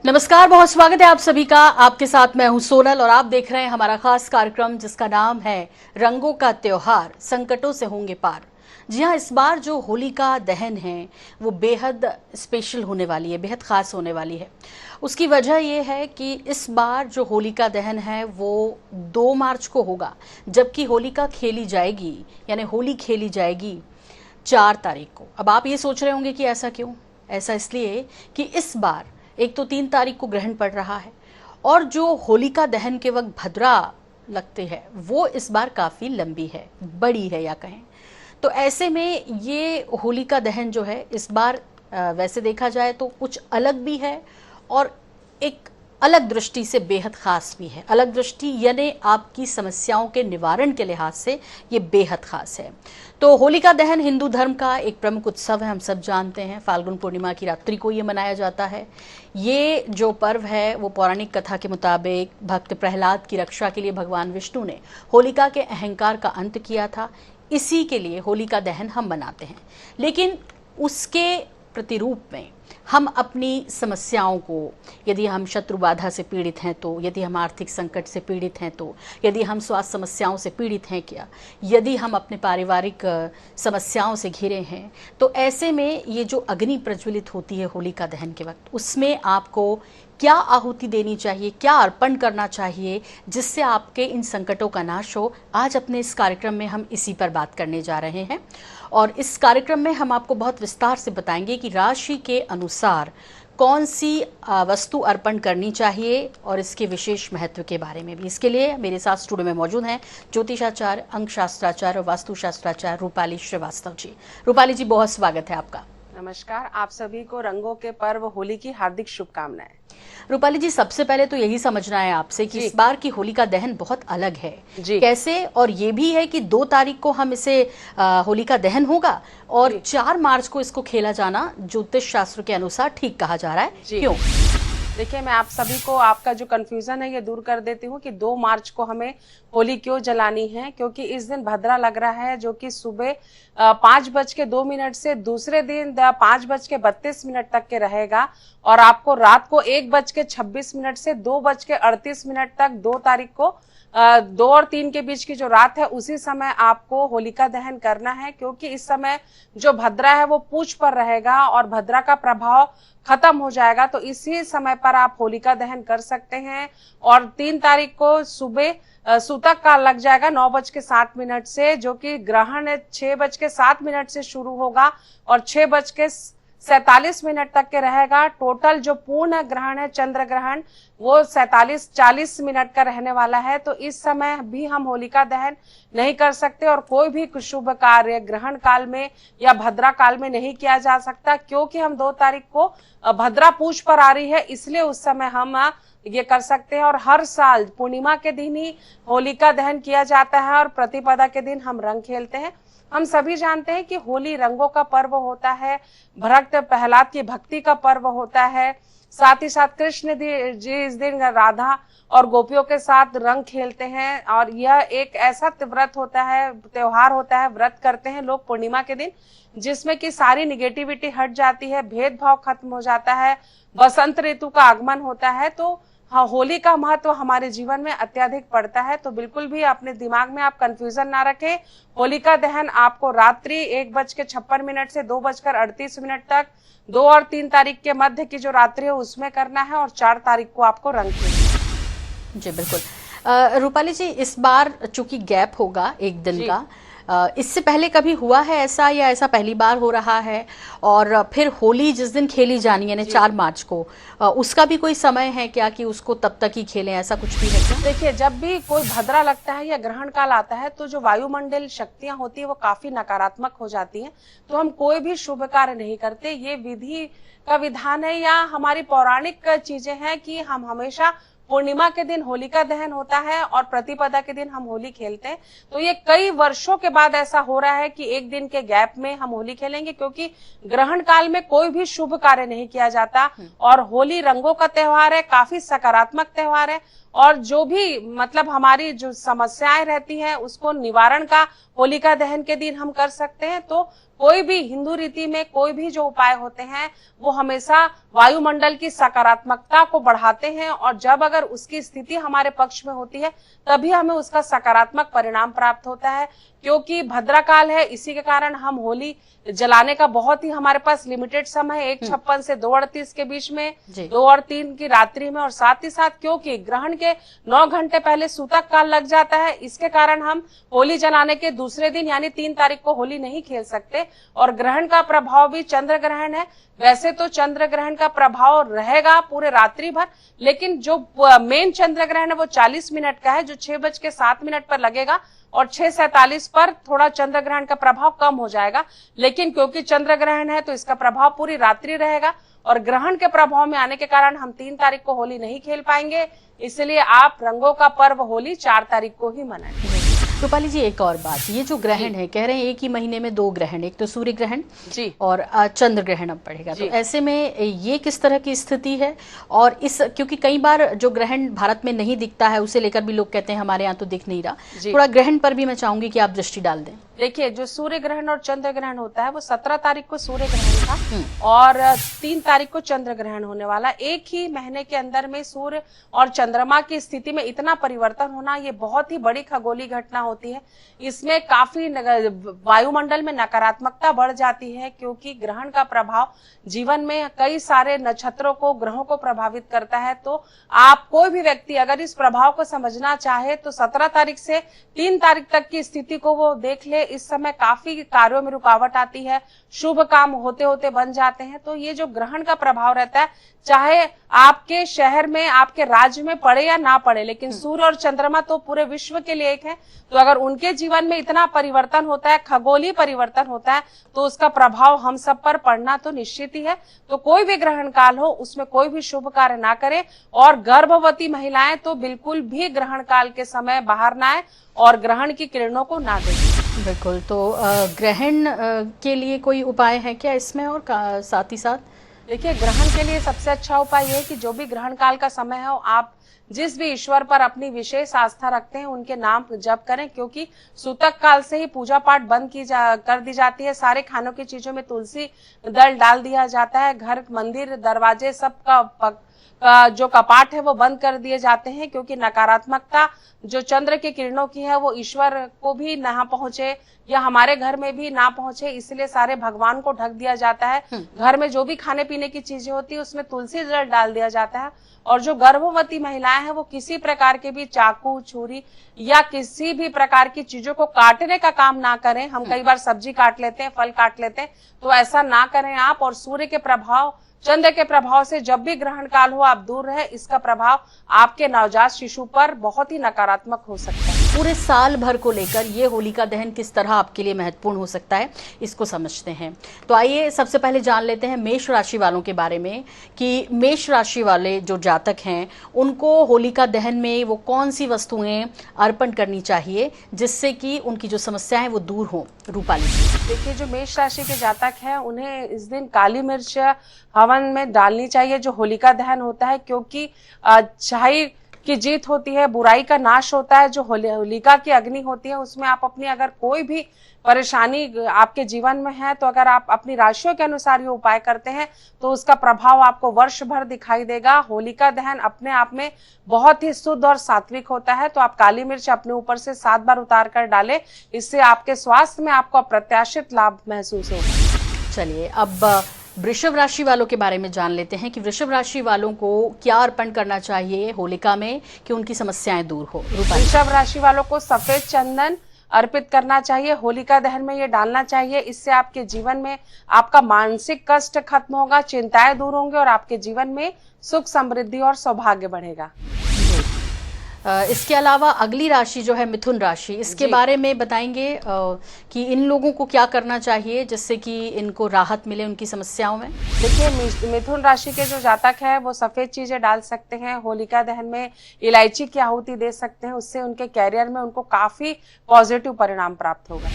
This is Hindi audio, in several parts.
नमस्कार, बहुत स्वागत है आप सभी का। आपके साथ मैं हूं सोनल और आप देख रहे हैं हमारा खास कार्यक्रम जिसका नाम है रंगों का त्योहार, संकटों से होंगे पार। जी हाँ, इस बार जो होलिका दहन है वो बेहद स्पेशल होने वाली है, बेहद खास होने वाली है। उसकी वजह ये है कि इस बार जो होलिका दहन है वो 2 मार्च को होगा, जबकि होलिका खेली जाएगी यानी होली खेली जाएगी 4 तारीख को। अब आप ये सोच रहे होंगे कि ऐसा क्यों? ऐसा इसलिए कि इस बार एक तो 3 तारीख को ग्रहण पड़ रहा है और जो होलिका दहन के वक्त भद्रा लगते हैं वो इस बार काफ़ी लंबी है, बड़ी है या कहें। तो ऐसे में ये होलिका दहन जो है इस बार वैसे देखा जाए तो कुछ अलग भी है और एक अलग दृष्टि से बेहद खास भी है। अलग दृष्टि यानी आपकी समस्याओं के निवारण के लिहाज से ये बेहद खास है। तो होलिका दहन हिंदू धर्म का एक प्रमुख उत्सव है, हम सब जानते हैं। फाल्गुन पूर्णिमा की रात्रि को ये मनाया जाता है। ये जो पर्व है वो पौराणिक कथा के मुताबिक भक्त प्रहलाद की रक्षा के लिए भगवान विष्णु ने होलिका के अहंकार का अंत किया था। इसी के लिए होलिका दहन हम मनाते हैं। लेकिन उसके प्रतिरूप में हम अपनी समस्याओं को, यदि हम शत्रु बाधा से पीड़ित हैं तो, यदि हम आर्थिक संकट से पीड़ित हैं तो, यदि हम स्वास्थ्य समस्याओं से पीड़ित हैं क्या, यदि हम अपने पारिवारिक समस्याओं से घिरे हैं, तो ऐसे में ये जो अग्नि प्रज्वलित होती है होलिका दहन के वक्त, उसमें आपको क्या आहुति देनी चाहिए, क्या अर्पण करना चाहिए जिससे आपके इन संकटों का नाश हो। आज अपने इस कार्यक्रम में हम इसी पर बात करने जा रहे हैं और इस कार्यक्रम में हम आपको बहुत विस्तार से बताएंगे कि राशि के अनुसार कौन सी वस्तु अर्पण करनी चाहिए और इसके विशेष महत्व के बारे में भी। इसके लिए मेरे साथ स्टूडियो में मौजूद हैं ज्योतिषाचार्य, अंक शास्त्राचार्य और वास्तुशास्त्राचार्य रूपाली श्रीवास्तव जी। रूपाली जी, बहुत स्वागत है आपका। नमस्कार, आप सभी को रंगों के पर्व होली की हार्दिक शुभकामनाएं। रूपाली जी, सबसे पहले तो यही समझना है आपसे कि इस बार की होलिका दहन बहुत अलग है जी। कैसे? और ये भी है कि 2 तारीख को हम इसे होलिका दहन होगा और 4 मार्च को इसको खेला जाना ज्योतिष शास्त्र के अनुसार ठीक कहा जा रहा है। क्यों? देखिए, मैं आप सभी को आपका जो कंफ्यूजन है ये दूर कर देती हूँ कि 2 मार्च को हमें होली क्यों जलानी है। क्योंकि इस दिन भद्रा लग रहा है, जो कि सुबह 5:02 से दूसरे दिन 5:32 तक के रहेगा और आपको रात को 1:26 से 2:38 तक 2 तारीख को 2 और 3 के बीच की जो रात है उसी समय आपको होलिका दहन करना है। क्योंकि इस समय जो भद्रा है वो पूछ पर रहेगा और भद्रा का प्रभाव खत्म हो जाएगा। तो इसी समय पर आप होलिका दहन कर सकते हैं। और 3 तारीख को सुबह सूतक काल लग जाएगा 9:07 से, जो कि ग्रहण 6:07 से शुरू होगा और 6:47 तक के रहेगा। टोटल जो पूर्ण ग्रहण है, चंद्र ग्रहण, वो 40 मिनट का रहने वाला है। तो इस समय भी हम होलिका दहन नहीं कर सकते और कोई भी शुभ कार्य ग्रहण काल में या भद्रा काल में नहीं किया जा सकता। क्योंकि हम 2 तारीख को भद्रा पूछ पर आ रही है, इसलिए उस समय हम ये कर सकते हैं। और हर साल पूर्णिमा के दिन ही होलिका दहन किया जाता है और प्रतिपदा के दिन हम रंग खेलते हैं। हम सभी जानते हैं कि होली रंगों का पर्व होता है, भक्त प्रहलाद की भक्ति का पर्व होता है। साथ ही साथ कृष्ण जी इस दिन राधा और गोपियों के साथ रंग खेलते हैं और यह एक ऐसा व्रत होता है, त्योहार होता है, व्रत करते हैं लोग पूर्णिमा के दिन, जिसमें कि सारी निगेटिविटी हट जाती है, भेदभाव खत्म हो जाता है, बसंत ऋतु का आगमन होता है। तो हाँ, होली का महत्व हमारे जीवन में अत्यधिक पड़ता है। तो बिल्कुल भी अपने दिमाग में आप कंफ्यूजन ना रखें। होलिका दहन आपको रात्रि 1:56 से 2:38 तक 2 और 3 तारीख के मध्य की जो रात्रि है उसमें करना है और 4 तारीख को आपको रंग खेलना है। जी बिल्कुल। रूपाली जी, इस बार चूंकि गैप होगा 1 दिन का, इससे पहले कभी हुआ है ऐसा या ऐसा पहली बार हो रहा है? और फिर होली जिस दिन खेली जानी है 4 मार्च को, उसका भी कोई समय है क्या कि उसको तब तक ही खेलें, ऐसा कुछ भी है क्या? देखिए, जब भी कोई भद्रा लगता है या ग्रहण काल आता है तो जो वायुमंडल शक्तियां होती है वो काफी नकारात्मक हो जाती हैं। तो हम कोई भी शुभ कार्य नहीं करते। ये विधि का विधान है या हमारी पौराणिक चीजें हैं कि हम हमेशा पूर्णिमा के दिन होलिका दहन होता है और प्रतिपदा के दिन हम होली खेलते हैं। तो ये कई वर्षों के बाद ऐसा हो रहा है कि 1 दिन के गैप में हम होली खेलेंगे, क्योंकि ग्रहण काल में कोई भी शुभ कार्य नहीं किया जाता और होली रंगों का त्योहार है, काफी सकारात्मक त्योहार है। और जो भी मतलब हमारी जो समस्याएं रहती हैं उसको निवारण का होलिका दहन के दिन हम कर सकते हैं। तो कोई भी हिंदू रीति में कोई भी जो उपाय होते हैं वो हमेशा वायुमंडल की सकारात्मकता को बढ़ाते हैं, और जब अगर उसकी स्थिति हमारे पक्ष में होती है तभी हमें उसका सकारात्मक परिणाम प्राप्त होता है। क्योंकि भद्राकाल है, इसी के कारण हम होली जलाने का बहुत ही हमारे पास लिमिटेड समय है, 1:56 से 2:38 के बीच में, 2 और 3 की रात्रि में, और साथ ही साथ क्योंकि ग्रहण के 9 घंटे पहले सूतक काल लग जाता है, इसके कारण हम होली जलाने के दूसरे दिन यानी 3 तारीख को होली नहीं खेल सकते। और ग्रहण का प्रभाव भी चंद्र ग्रहण है, वैसे तो चंद्र ग्रहण का प्रभाव रहेगा पूरे रात्रि भर, लेकिन जो मेन चंद्र ग्रहण है वो 40 मिनट का है, जो 6:07 पर लगेगा, और 6:47 पर थोड़ा चंद्र ग्रहण का प्रभाव कम हो जाएगा। लेकिन क्योंकि चंद्र ग्रहण है तो इसका प्रभाव पूरी रात्रि रहेगा, और ग्रहण के प्रभाव में आने के कारण हम 3 तारीख को होली नहीं खेल पाएंगे। इसलिए आप रंगों का पर्व होली 4 तारीख को ही मनाएं। रूपाली जी, एक और बात, ये जो ग्रहण है, कह रहे हैं एक ही महीने में 2 ग्रहण, एक तो सूर्य ग्रहण जी और चंद्र ग्रहण अब पड़ेगा, तो ऐसे में ये किस तरह की स्थिति है? और इस क्योंकि कई बार जो ग्रहण भारत में नहीं दिखता है उसे लेकर भी लोग कहते हैं हमारे यहाँ तो दिख नहीं रहा, थोड़ा ग्रहण पर भी मैं चाहूंगी कि आप दृष्टि डाल दें। देखिए, जो सूर्य ग्रहण और चंद्र ग्रहण होता है वो 17 तारीख को सूर्य ग्रहण था और 3 तारीख को चंद्र ग्रहण होने वाला। एक ही महीने के अंदर में सूर्य और चंद्रमा की स्थिति में इतना परिवर्तन होना, ये बहुत ही बड़ी खगोलीय घटना होती है। इसमें काफी वायुमंडल में नकारात्मकता बढ़ जाती है, क्योंकि ग्रहण का प्रभाव जीवन में कई सारे नक्षत्रों को, ग्रहों को प्रभावित करता है। तो आप कोई भी व्यक्ति अगर इस प्रभाव को समझना चाहे तो 17 तारीख से 3 तारीख तक की स्थिति को वो देख ले। इस समय काफी कार्यों में रुकावट आती है, शुभ काम होते होते बन जाते हैं। तो ये जो ग्रहण का प्रभाव रहता है, चाहे आपके शहर में, आपके राज्य में पड़े या ना पड़े, लेकिन सूर्य और चंद्रमा तो पूरे विश्व के लिए एक है। तो अगर उनके जीवन में इतना परिवर्तन होता है, खगोलीय परिवर्तन होता है, तो उसका प्रभाव हम सब पर पड़ना तो निश्चित ही है। तो कोई भी ग्रहण काल हो उसमें कोई भी शुभ कार्य ना करें, और गर्भवती महिलाएं तो बिल्कुल भी ग्रहण काल के समय बाहर ना आए और ग्रहण की किरणों को ना देखें। बिल्कुल। तो ग्रहण के लिए कोई उपाय है क्या इसमें? और साथ ही साथ देखिए, ग्रहण के लिए सबसे अच्छा उपाय ये है कि जो भी ग्रहण काल का समय है, आप जिस भी ईश्वर पर अपनी विशेष आस्था रखते हैं उनके नाम जप करें, क्योंकि सूतक काल से ही पूजा पाठ बंद कर दी जाती है। सारे खानों की चीजों में तुलसी दल डाल दिया जाता है। घर, मंदिर, दरवाजे सब का जो कपाट है वो बंद कर दिए जाते हैं, क्योंकि नकारात्मकता जो चंद्र की किरणों की है वो ईश्वर को भी ना पहुंचे या हमारे घर में भी ना पहुंचे, इसलिए सारे भगवान को ढक दिया जाता है। घर में जो भी खाने पीने की चीजें होती है उसमें तुलसी जल डाल दिया जाता है। और जो गर्भवती महिलाएं हैं वो किसी प्रकार के भी चाकू, छुरी या किसी भी प्रकार की चीजों को काटने का काम ना करें। हम कई बार सब्जी काट लेते हैं, फल काट लेते हैं, तो ऐसा ना करें आप। और सूर्य के प्रभाव, चंद्र के प्रभाव से जब भी ग्रहण काल हो आप दूर रहे। इसका प्रभाव आपके नवजात शिशु पर बहुत ही नकारात्मक हो सकता है। पूरे साल भर को लेकर ये होलिका दहन किस तरह आपके लिए महत्वपूर्ण हो सकता है, इसको समझते हैं। तो आइए सबसे पहले जान लेते हैं मेष राशि वालों के बारे में, कि मेष राशि वाले जो जातक हैं उनको होलिका दहन में वो कौन सी वस्तुएं अर्पण करनी चाहिए जिससे कि उनकी जो समस्याएं हैं वो दूर हो। रूपाली, देखिए, जो मेष राशि के जातक हैं उन्हें इस दिन काली मिर्च हवन में डालनी चाहिए जो होलिका दहन होता है, क्योंकि अच्छाई की जीत होती है, बुराई का नाश होता है। जो होलिका की अग्नि होती है उसमें आप अपनी अगर कोई भी परेशानी आपके जीवन में है, तो अगर आप अपनी राशियों के अनुसार ये उपाय करते हैं तो उसका प्रभाव आपको वर्ष भर दिखाई देगा। होलिका दहन अपने आप में बहुत ही शुद्ध और सात्विक होता है। तो आप काली मिर्च अपने ऊपर से 7 बार उतार कर डालें, इससे आपके स्वास्थ्य में आपको अप्रत्याशित लाभ महसूस होगा। चलिए अब वृषभ राशि वालों के बारे में जान लेते हैं कि वृषभ राशि वालों को क्या अर्पण करना चाहिए होलिका में कि उनकी समस्याएं दूर हो। वृषभ राशि वालों को सफेद चंदन अर्पित करना चाहिए, होलिका दहन में ये डालना चाहिए। इससे आपके जीवन में आपका मानसिक कष्ट खत्म होगा, चिंताएं दूर होंगे और आपके जीवन में सुख, समृद्धि और सौभाग्य बढ़ेगा। इसके अलावा अगली राशि जो है मिथुन राशि, इसके बारे में बताएंगे कि इन लोगों को क्या करना चाहिए जिससे कि इनको राहत मिले उनकी समस्याओं में। देखिए, मिथुन राशि के जो जातक है वो सफेद चीजें डाल सकते हैं, होलिका दहन में इलायची की आहुति दे सकते हैं, उससे उनके कैरियर में उनको काफी पॉजिटिव परिणाम प्राप्त होगा।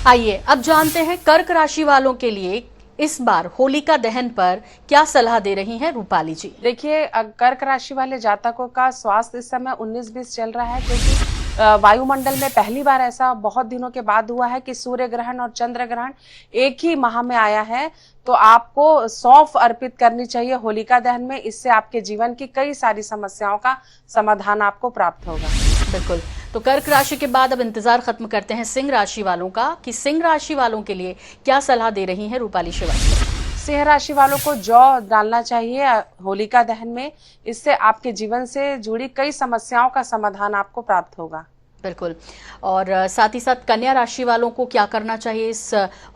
आइए अब जानते हैं कर्क राशि वालों के लिए इस बार होलिका दहन पर क्या सलाह दे रही हैं रूपाली जी। देखिए, कर्क राशि वाले जातकों का स्वास्थ्य इस समय 19-20 चल रहा है, क्योंकि वायुमंडल में पहली बार ऐसा बहुत दिनों के बाद हुआ है कि सूर्य ग्रहण और चंद्र ग्रहण एक ही माह में आया है। तो आपको सौंफ अर्पित करनी चाहिए होलिका दहन में। इससे आपके जीवन की कई सारी समस्याओं का समाधान आपको प्राप्त होगा। बिल्कुल। तो कर्क राशि के बाद अब इंतजार खत्म करते हैं सिंह राशि वालों का कि सिंह राशि वालों के लिए क्या सलाह दे रही हैं रूपाली श्रीवास्तव। सिंह राशि वालों को जौ डालना चाहिए होलिका दहन में। इससे आपके जीवन से जुड़ी कई समस्याओं का समाधान आपको प्राप्त होगा। बिल्कुल। और साथ ही साथ कन्या राशि वालों को क्या करना चाहिए इस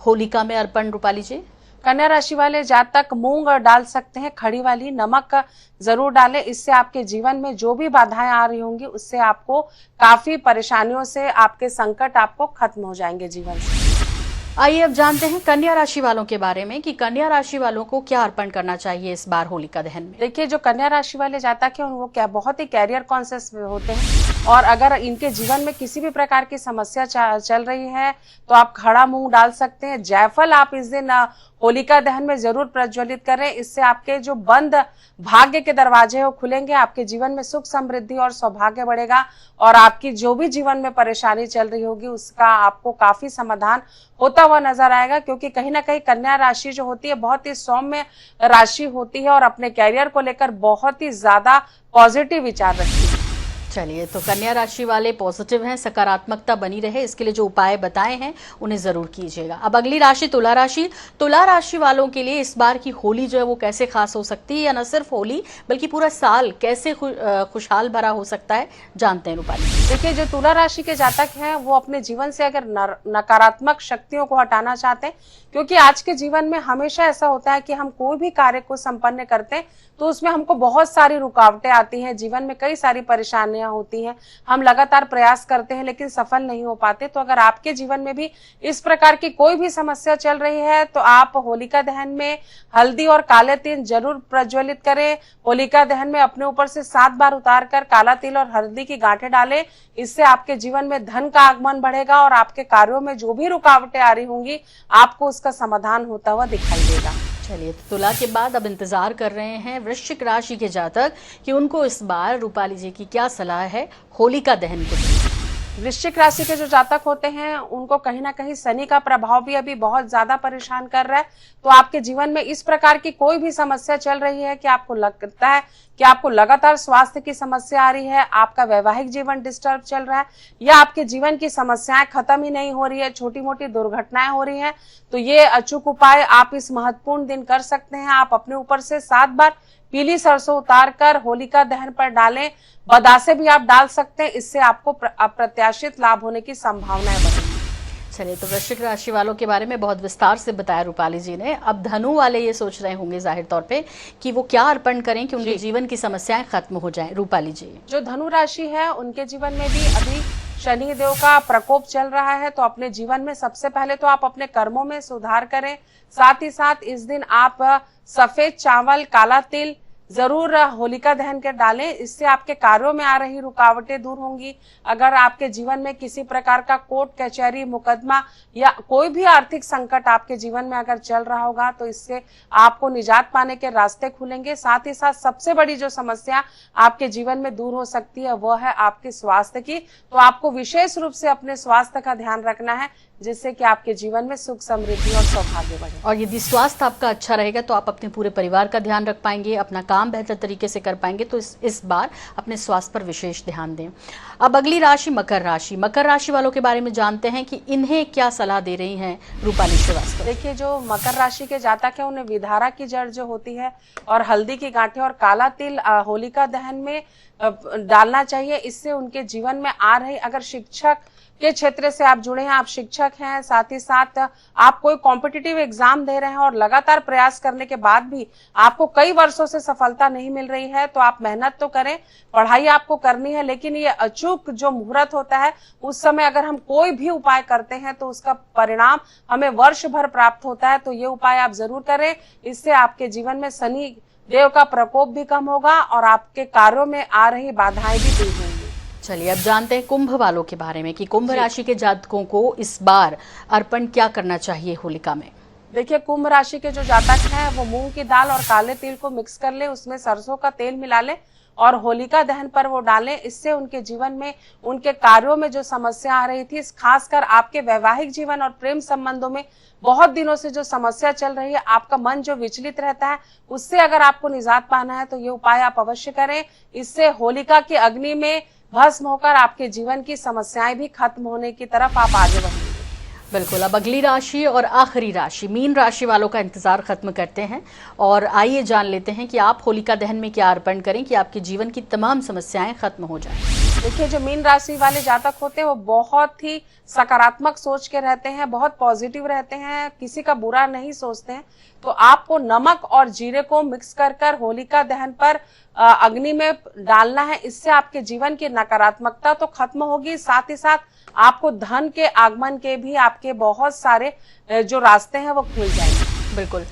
होलिका में अर्पण, रूपाली जी? कन्या राशि वाले जातक मूंग डाल सकते हैं, खड़ी वाली नमक जरूर डालें। इससे आपके जीवन में जो भी बाधाएं आ रही होंगी उससे आपको काफी परेशानियों से आपके संकट आपको खत्म हो जाएंगे जीवन से। आइए अब जानते हैं कन्या राशि वालों के बारे में कि कन्या राशि वालों को क्या अर्पण करना चाहिए इस बार होलिका दहन में। देखिए, जो कन्या राशि वाले जातक हैं वो क्या बहुत ही कैरियर कॉन्शियस होते हैं और अगर इनके जीवन में किसी भी प्रकार की समस्या चल रही है तो आप खड़ा मूंग डाल सकते हैं। जायफल आप इस दिन होलिका दहन में जरूर प्रज्वलित करें। इससे आपके जो बंद भाग्य के दरवाजे हैं वो खुलेंगे, आपके जीवन में सुख समृद्धि और सौभाग्य बढ़ेगा और आपकी जो भी जीवन में परेशानी चल रही होगी उसका आपको काफी समाधान होता हुआ नजर आएगा। क्योंकि कहीं ना कहीं कन्या राशि जो होती है बहुत ही सौम्य राशि होती है और अपने कैरियर को लेकर बहुत ही ज्यादा पॉजिटिव विचार रखती है। चलिए, तो कन्या राशि वाले पॉजिटिव हैं, सकारात्मकता बनी रहे इसके लिए जो उपाय बताए हैं उन्हें जरूर कीजिएगा। अब अगली राशि तुला राशि। तुला राशि वालों के लिए इस बार की होली जो है वो कैसे खास हो सकती है, या न सिर्फ होली बल्कि पूरा साल कैसे खुशहाल भरा हो सकता है, जानते हैं रूपाली। देखिए, जो तुला राशि के जातक हैं वो अपने जीवन से अगर नकारात्मक शक्तियों को हटाना चाहते हैं, क्योंकि आज के जीवन में हमेशा ऐसा होता है कि हम कोई भी कार्य को संपन्न करते हैं तो उसमें हमको बहुत सारी रुकावटें आती हैं, जीवन में कई सारी परेशानियां होती हैं, हम लगातार प्रयास करते हैं लेकिन सफल नहीं हो पाते। तो अगर आपके जीवन में भी इस प्रकार की कोई भी समस्या चल रही है तो आप होलिका दहन में हल्दी और काले तिल जरूर प्रज्वलित करें। होलिका दहन में अपने ऊपर से 7 बार उतार कर काला तिल और हल्दी की गांठें डालें। इससे आपके जीवन में धन का आगमन बढ़ेगा और आपके कार्यों में जो भी रुकावटें आ रही होंगी आपको उसका समाधान होता हुआ दिखाई देगा। चलिए, तो तुला के बाद अब इंतजार कर रहे हैं वृश्चिक राशि के जातक कि उनको इस बार रूपाली जी की क्या सलाह है होलिका दहन के लिए। वृश्चिक राशि के जो जातक होते हैं उनको कहीं ना कहीं शनि का प्रभाव भी अभी बहुत ज्यादा परेशान कर रहा है। तो आपके जीवन में इस प्रकार की कोई भी समस्या चल रही है कि आपको लगता है कि आपको लगातार स्वास्थ्य की समस्या आ रही है, आपका वैवाहिक जीवन डिस्टर्ब चल रहा है या आपके जीवन की समस्याएं खत्म ही नहीं हो रही है, छोटी मोटी दुर्घटनाएं हो रही हैं, तो ये अचूक उपाय आप इस महत्वपूर्ण दिन कर सकते हैं। आप अपने ऊपर से 7 बार पीली सरसों उतार कर होलिका दहन पर डालें। बदासे भी आप डाल सकते हैं, इससे आपको अप्रत्याशित लाभ होने की संभावनाएं बढ़ेंगी। चलिए, तो वृश्चिक राशि वालों के बारे में बहुत विस्तार से बताया रूपाली जी ने। अब धनु वाले ये सोच रहे होंगे जाहिर तौर पे कि वो क्या अर्पण करें कि उनके जीवन की समस्याएं खत्म हो जाएं। रूपाली जी, जो धनु राशि है उनके जीवन में भी अभी शनि देव का प्रकोप चल रहा है। तो अपने जीवन में सबसे पहले तो आप अपने कर्मों में सुधार करें। साथ ही साथ इस दिन आप सफेद चावल, काला तिल जरूर होलिका दहन कर डालें। इससे आपके कार्यों में आ रही रुकावटें दूर होंगी। अगर आपके जीवन में किसी प्रकार का कोर्ट कचहरी मुकदमा या कोई भी आर्थिक संकट आपके जीवन में अगर चल रहा होगा तो इससे आपको निजात पाने के रास्ते खुलेंगे। साथ ही साथ सबसे बड़ी जो समस्या आपके जीवन में दूर हो सकती है वह है आपके स्वास्थ्य की। तो आपको विशेष रूप से अपने स्वास्थ्य का ध्यान रखना है जिससे कि आपके जीवन में सुख समृद्धि और सौभाग्य बढ़े। और यदि स्वास्थ्य आपका अच्छा रहेगा तो आप अपने पूरे परिवार का ध्यान रख पाएंगे, अपना काम बेहतर तरीके से कर पाएंगे। तो इस बार अपने स्वास्थ्य पर विशेष ध्यान दें। अब अगली राशि मकर राशि। मकर राशि वालों के बारे में जानते हैं कि इन्हें क्या सलाह दे रही हैं रूपाली श्रीवास्तव। देखिए, जो मकर राशि के जातक है उन्हें विधारा की जड़ जो होती है और हल्दी की गांठें और काला तिल होलिका दहन में डालना चाहिए। इससे उनके जीवन में आ रही, अगर शिक्षक के क्षेत्र से आप जुड़े हैं, आप शिक्षक हैं, साथ ही साथ आप कोई कॉम्पिटिटिव एग्जाम दे रहे हैं और लगातार प्रयास करने के बाद भी आपको कई वर्षों से सफलता नहीं मिल रही है, तो आप मेहनत तो करें, पढ़ाई आपको करनी है, लेकिन ये अचूक जो मुहूर्त होता है उस समय अगर हम कोई भी उपाय करते हैं तो उसका परिणाम हमें वर्ष भर प्राप्त होता है। तो ये उपाय आप जरूर करें। इससे आपके जीवन में शनि देव का प्रकोप भी कम होगा और आपके कार्यों में आ रही बाधाएं भी दूर होंगी। चलिए, अब जानते हैं कुंभ वालों के बारे में कि कुंभ राशि के जातकों को इस बार अर्पण क्या करना चाहिए होलिका में। देखिए, कुंभ राशि के जो जातक हैं वो मूंग की दाल और काले तिल को मिक्स कर ले, उसमें सरसों का तेल मिला ले और होलिका दहन पर वो डालें। इससे उनके जीवन में, उनके कार्यों में जो समस्या आ रही थी, खासकर आपके वैवाहिक जीवन और प्रेम संबंधों में बहुत दिनों से जो समस्या चल रही है, आपका मन जो विचलित रहता है, उससे अगर आपको निजात पाना है तो ये उपाय आप अवश्य करें। इससे होलिका की अग्नि में भस्म होकर आपके जीवन की समस्याएं भी खत्म होने की तरफ आप आगे बढ़ेंगे। बिल्कुल। अब अगली राशि और आखिरी राशि मीन राशि वालों का इंतजार खत्म करते हैं और आइए जान लेते हैं कि आप होलिका दहन में क्या अर्पण करें कि आपके जीवन की तमाम समस्याएं खत्म हो जाएं। देखिए, जो मीन राशि वाले जातक होते हैं वो बहुत ही सकारात्मक सोच के रहते हैं, बहुत पॉजिटिव रहते हैं, किसी का बुरा नहीं सोचते हैं। तो आपको नमक और जीरे को मिक्स कर कर होलिका दहन पर अग्नि में डालना है। इससे आपके जीवन की नकारात्मकता तो खत्म होगी, साथ ही साथ आपको धन के आगमन के भी आपके बहुत सारे जो रास्ते हैं वो खुल जाएंगे। बिल्कुल।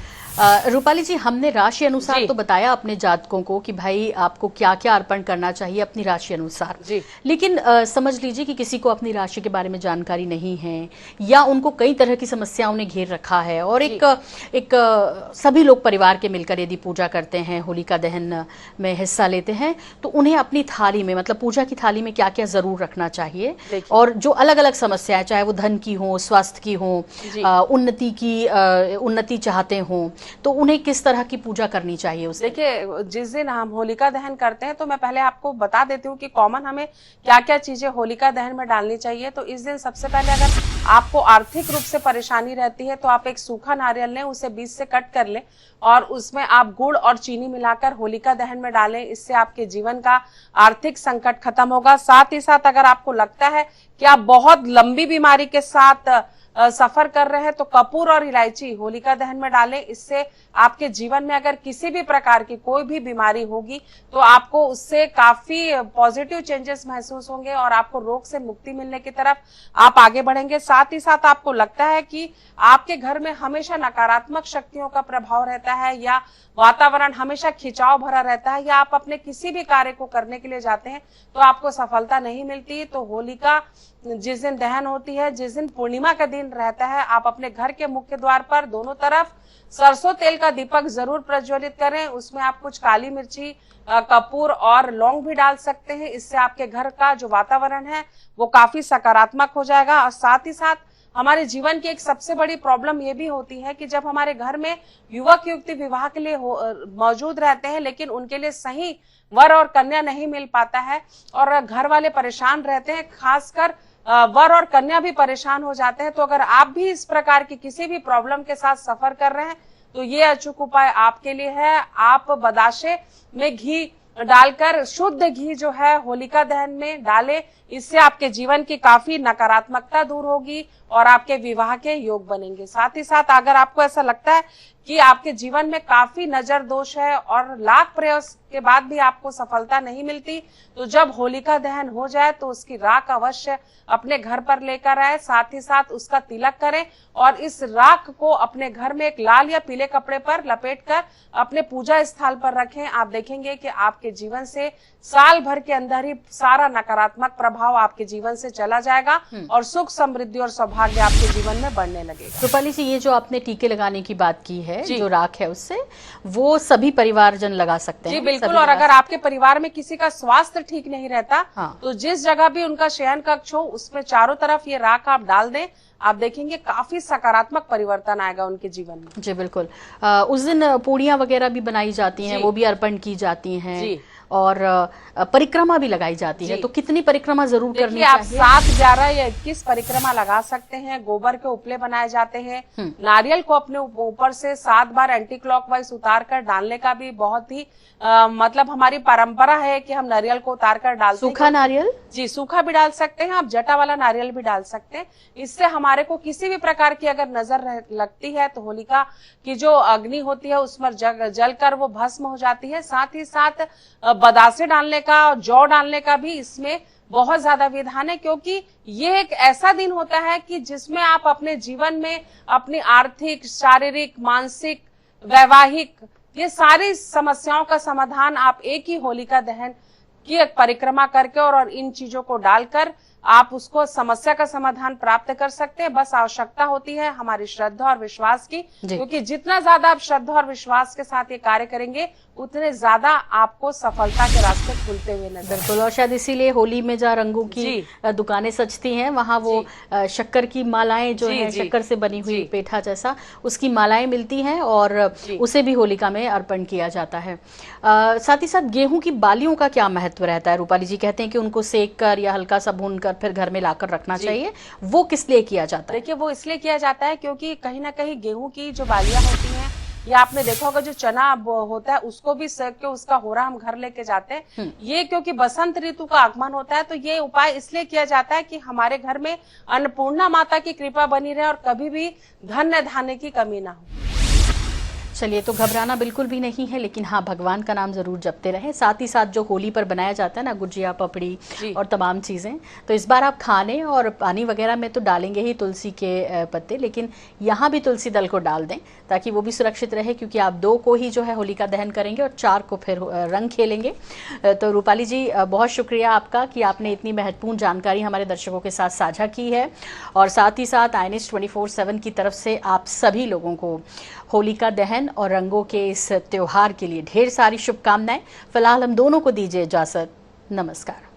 रूपाली जी, हमने राशि अनुसार तो बताया अपने जातकों को कि भाई आपको क्या क्या अर्पण करना चाहिए अपनी राशि अनुसार जी। लेकिन समझ लीजिए कि किसी को अपनी राशि के बारे में जानकारी नहीं है या उनको कई तरह की समस्याओं ने घेर रखा है और एक सभी लोग परिवार के मिलकर यदि पूजा करते हैं, होलिका दहन में हिस्सा लेते हैं, तो उन्हें अपनी थाली में, मतलब पूजा की थाली में क्या क्या जरूर रखना चाहिए और जो अलग अलग समस्याएं, चाहे वो धन की हो, स्वास्थ्य की हो, उन्नति चाहते हों, तो उन्हें किस तरह की पूजा करनी चाहिए उसे? देखिए, जिस दिन हम होलिका दहन करते हैं तो मैं पहले आपको बता देती हूँ कि कॉमन हमें क्या क्या चीजें होलिका दहन में डालनी चाहिए। तो इस दिन सबसे पहले अगर आपको आर्थिक रूप से परेशानी रहती है तो आप एक सूखा नारियल लें, उसे बीच से कट कर लें और उसमें आप गुड़ और चीनी मिलाकर होलिका दहन में डालें। इससे आपके जीवन का आर्थिक संकट खत्म होगा। साथ ही साथ अगर आपको लगता है कि आप बहुत लंबी बीमारी के साथ सफर कर रहे हैं तो कपूर और इलायची होलिका दहन में डालें। इससे आपके जीवन में अगर किसी भी प्रकार की कोई भी बीमारी होगी तो आपको उससे काफी पॉजिटिव चेंजेस महसूस होंगे और आपको रोग से मुक्ति मिलने की तरफ आप आगे बढ़ेंगे। साथ ही साथ आपको लगता है कि आपके घर में हमेशा नकारात्मक शक्तियों का प्रभाव रहता है या वातावरण हमेशा खिंचाव भरा रहता है या आप अपने किसी भी कार्य को करने के लिए जाते हैं तो आपको सफलता नहीं मिलती, तो होलिका जिस दिन दहन होती है, जिस दिन पूर्णिमा का दिन रहता है, आप अपने घर के मुख्य द्वार पर दोनों तरफ सरसों तेल का दीपक जरूर प्रज्वलित करें। उसमें आप कुछ काली मिर्ची, कपूर और लौंग भी डाल सकते हैं। इससे आपके घर का जो वातावरण है वो काफी सकारात्मक हो जाएगा। और साथ ही साथ हमारे जीवन की एक सबसे बड़ी प्रॉब्लम ये भी होती है कि जब हमारे घर में युवक युवती विवाह के लिए मौजूद रहते हैं लेकिन उनके लिए सही वर और कन्या नहीं मिल पाता है और घर वाले परेशान रहते हैं, खासकर वर और कन्या भी परेशान हो जाते हैं। तो अगर आप भी इस प्रकार की किसी भी प्रॉब्लम के साथ सफर कर रहे हैं तो ये अचूक उपाय आपके लिए है। आप बदाशे में घी डालकर, शुद्ध घी जो है होलिका दहन में डालें। इससे आपके जीवन की काफी नकारात्मकता दूर होगी और आपके विवाह के योग बनेंगे। साथ ही साथ अगर आपको ऐसा लगता है कि आपके जीवन में काफी नजर दोष है और लाख प्रयास के बाद भी आपको सफलता नहीं मिलती, तो जब होलिका दहन हो जाए तो उसकी राख अवश्य अपने घर पर लेकर आए। साथ ही साथ उसका तिलक करें और इस राख को अपने घर में एक लाल या पीले कपड़े पर लपेटकर अपने पूजा स्थल पर रखें। आप देखेंगे कि आपके जीवन से साल भर के अंदर ही सारा नकारात्मक प्रभाव आपके जीवन से चला जाएगा और सुख, समृद्धि और सौभाग्य आपके जीवन में बढ़ने लगेगा। रूपाली जी, ये जो आपने टीके लगाने की बात की है, जो राख है उससे, वो सभी परिवारजन लगा सकते हैं? जी बिल्कुल। और अगर आपके परिवार में किसी का स्वास्थ्य ठीक नहीं रहता तो जिस जगह भी उनका शयन कक्ष हो उसमें चारों तरफ ये राख आप डाल दें। आप देखेंगे काफी सकारात्मक परिवर्तन आएगा उनके जीवन में। जी बिल्कुल। उस दिन पूड़ियाँ वगैरह भी बनाई जाती हैं, वो भी अर्पण की जाती हैं और परिक्रमा भी लगाई जाती है। तो कितनी परिक्रमा जरूर करनी चाहिए? आप 7, 11 या 21 परिक्रमा लगा सकते हैं। गोबर के उपले बनाए जाते हैं। नारियल को अपने ऊपर से 7 बार एंटी क्लॉकवाइज उतार कर डालने का भी बहुत ही मतलब हमारी परंपरा है कि हम नारियल को उतार कर डालते हैं। सूखा नारियल? जी, सूखा भी डाल सकते हैं, आप जटा वाला नारियल भी डाल सकते हैं। इससे हमारे को किसी भी प्रकार की अगर नजर लगती है तो होलिका की जो अग्नि होती है उसमें जलकर वो भस्म हो जाती है। साथ ही साथ बदासे डालने का, जौ डालने का भी इसमें बहुत ज्यादा विधान है, क्योंकि ये एक ऐसा दिन होता है कि जिसमें आप अपने जीवन में अपनी आर्थिक, शारीरिक, मानसिक, वैवाहिक ये सारी समस्याओं का समाधान आप एक ही होलिका दहन की एक परिक्रमा करके और इन चीजों को डालकर आप उसको समस्या का समाधान प्राप्त कर सकते हैं। बस आवश्यकता होती है हमारी श्रद्धा और विश्वास की, क्योंकि जितना ज्यादा आप श्रद्धा और विश्वास के साथ ये कार्य करेंगे उतने ज्यादा आपको सफलता के रास्ते खुलते हुए नजर। बिल्कुल, और शायद इसीलिए होली में जहाँ रंगों की दुकानें सजती हैं वहाँ वो शक्कर की मालाएं जो है, शक्कर से बनी हुई पेठा जैसा उसकी मालाएं मिलती हैं और उसे भी होलिका में अर्पण किया जाता है। साथ ही साथ गेहूं की बालियों का क्या महत्व रहता है? रूपाली जी कहते हैं कि उनको सेक कर या हल्का सा भून कर फिर घर में लाकर रखना चाहिए, वो किस लिए किया जाता है? देखिए, वो इसलिए किया जाता है क्योंकि कहीं ना कहीं गेहूं की जो बालियां होती हैं, या आपने देखा होगा जो चना होता है उसको भी सेक के उसका होरा हम घर लेके जाते हैं। ये क्योंकि बसंत ऋतु का आगमन होता है, तो ये उपाय इसलिए किया जाता है कि हमारे घर में अन्नपूर्णा माता की कृपा बनी रहे और कभी भी धन्य धान्य की कमी ना हो। चलिए, तो घबराना बिल्कुल भी नहीं है, लेकिन हाँ, भगवान का नाम जरूर जपते रहें। साथ ही साथ जो होली पर बनाया जाता है ना, गुजिया, पपड़ी और तमाम चीज़ें, तो इस बार आप खाने और पानी वगैरह में तो डालेंगे ही तुलसी के पत्ते, लेकिन यहाँ भी तुलसी दल को डाल दें ताकि वो भी सुरक्षित रहे, क्योंकि आप 2 को ही जो है होलिका दहन करेंगे और 4 को फिर रंग खेलेंगे। तो रूपाली जी, बहुत शुक्रिया आपका कि आपने इतनी महत्वपूर्ण जानकारी हमारे दर्शकों के साथ साझा की है, और साथ ही साथ INS 24/7 की तरफ से आप सभी लोगों को होलिका दहन और रंगों के इस त्योहार के लिए ढेर सारी शुभकामनाएं। फिलहाल हम दोनों को दीजिए इजाजत। नमस्कार।